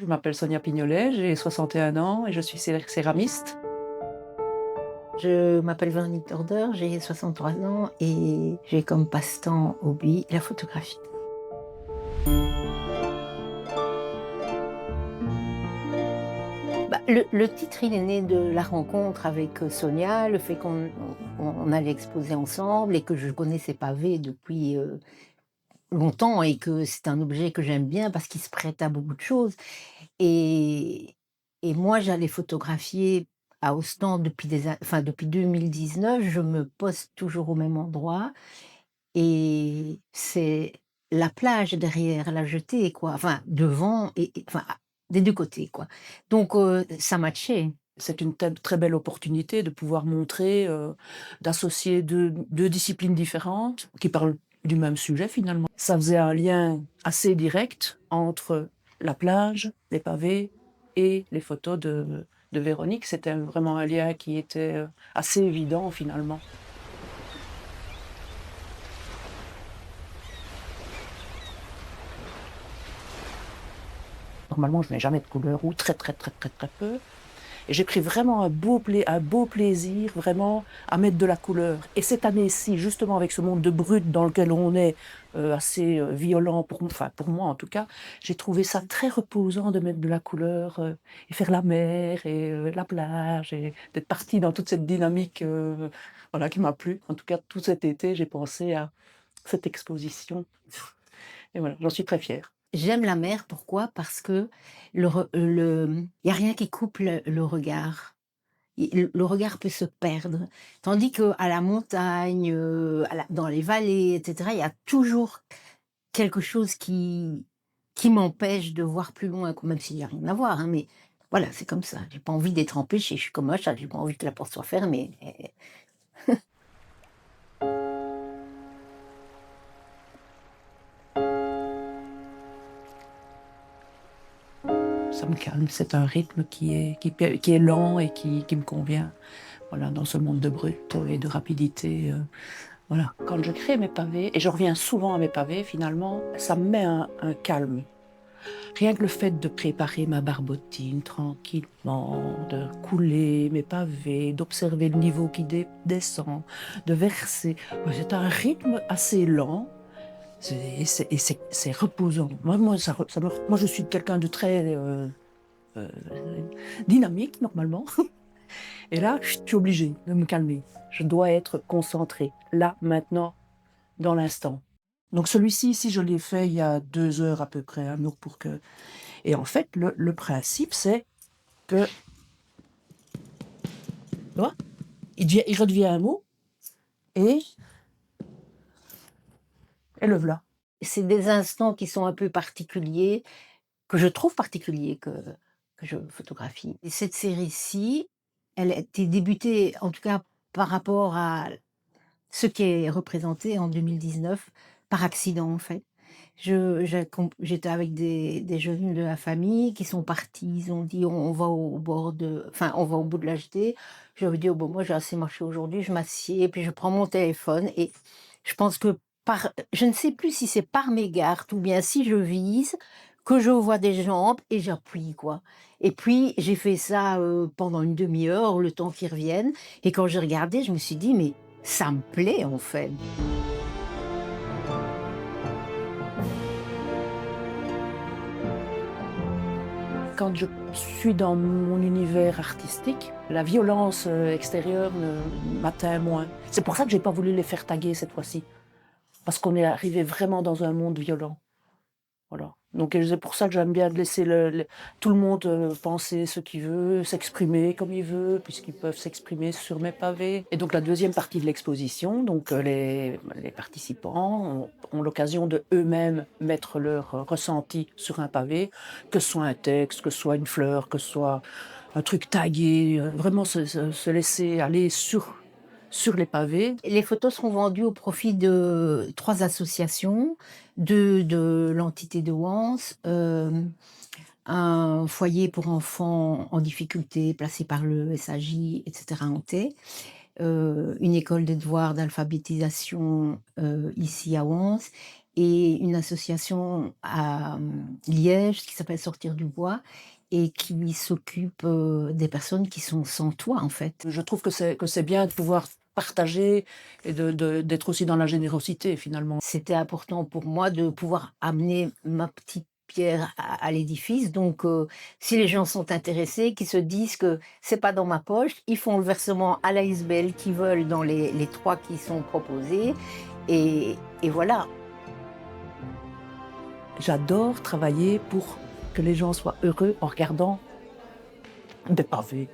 Je m'appelle Sonia Pignolet, j'ai 61 ans et je suis céramiste. Je m'appelle Véronique Torder, j'ai 63 ans et j'ai comme passe-temps hobby la photographie. Le titre, il est né de la rencontre avec Sonia, le fait qu'on allait exposer ensemble et que je connais ses pavés depuis longtemps et que c'est un objet que j'aime bien parce qu'il se prête à beaucoup de choses. Et, et moi, j'allais photographier à Ostende depuis 2019. Je me poste toujours au même endroit. Et c'est la plage derrière, la jetée quoi, enfin devant enfin des 2 côtés quoi. Donc ça matchait. C'est une très belle opportunité de pouvoir montrer, d'associer deux disciplines différentes qui parlent du même sujet finalement. Ça faisait un lien assez direct entre la plage, les pavés et les photos de Véronique. C'était vraiment un lien qui était, assez évident finalement. Normalement, je mets jamais de couleurs ou très, très, très, très, très peu. Et j'ai pris vraiment un beau plaisir vraiment à mettre de la couleur. Et cette année-ci, justement avec ce monde de brut dans lequel on est, assez, violent pour moi en tout cas, j'ai trouvé ça très reposant de mettre de la couleur, et faire la mer et la plage et d'être partie dans toute cette dynamique, voilà qui m'a plu. En tout cas, tout cet été, j'ai pensé à cette exposition et voilà, j'en suis très fière. J'aime la mer, pourquoi? Parce que il y a rien qui coupe le regard. Le regard peut se perdre. Tandis qu'à la montagne, dans les vallées et cetera, il y a toujours quelque chose qui m'empêche de voir plus loin, quoi, même s'il y a rien à voir, hein, mais voilà, c'est comme ça. J'ai pas envie d'être empêchée, je suis comme un chat, j'ai pas envie que la porte soit fermée. Ça me calme, c'est un rythme qui est lent et qui me convient, voilà, dans ce monde de brut et de rapidité, voilà. Quand je crée mes pavés et je reviens souvent à mes pavés finalement, ça me met un calme. Rien que le fait de préparer ma barbotine tranquillement, de couler mes pavés, d'observer le niveau qui descend, de verser, c'est un rythme assez lent. C'est reposant. Moi, je suis quelqu'un de très euh, dynamique normalement. Et là, je suis obligée de me calmer. Je dois être concentrée, là, maintenant, dans l'instant. Donc celui-ci, ici, je l'ai fait il y a 2 heures à peu près, un jour pour que... Et en fait, le principe, c'est que, tu vois, il redevient un mot et, et le voilà. C'est des instants qui sont un peu particuliers, que je trouve particuliers, que je photographie. Et cette série-ci, elle a été débutée, en tout cas par rapport à ce qui est représenté en 2019, par accident en fait. J'étais avec des jeunes de la famille qui sont partis, ils ont dit: «On va au bord de enfin, on va au bout de la jetée». Je leur ai dit: «Oh bon, moi j'ai assez marché aujourd'hui, je m'assieds et puis je prends mon téléphone» et je pense que je ne sais plus si c'est par mégarde ou bien si je vise, que je vois des jambes et j'appuie quoi. Et puis j'ai fait ça, pendant une demi-heure, le temps qu'ils reviennent et quand j'ai regardé, je me suis dit: «Mais ça me plaît en fait». Quand je suis dans mon univers artistique, la violence extérieure m'atteint moins. C'est pour ça que j'ai pas voulu les faire taguer cette fois-ci. Parce qu'on est arrivé vraiment dans un monde violent. Voilà. Donc c'est pour ça que j'aime bien laisser tout le monde penser ce qu'il veut, s'exprimer comme il veut, puisqu'ils peuvent s'exprimer sur mes pavés. Et donc la deuxième partie de l'exposition, donc les participants ont l'occasion de eux-mêmes mettre leur ressenti sur un pavé, que ce soit un texte, que ce soit une fleur, que ce soit un truc tagué, vraiment se laisser aller sur les pavés. Les photos seront vendues au profit de 3 associations, de l'entité de Wans, un foyer pour enfants en difficulté placé par le SAJ et cetera hanté, une école des devoirs d'alphabétisation, ici à Wans et une association à Liège qui s'appelle Sortir du bois et qui s'occupe, des personnes qui sont sans toit, en fait. Je trouve que c'est bien de pouvoir partager et d'être aussi dans la générosité finalement. C'était important pour moi de pouvoir amener ma petite pierre à l'édifice, donc si les gens sont intéressés, qu'ils se disent que c'est pas dans ma poche, ils font le versement à l'ASBL qu'ils veulent dans les 3 qui sont proposés et voilà. J'adore travailler pour que les gens soient heureux en regardant des pavés.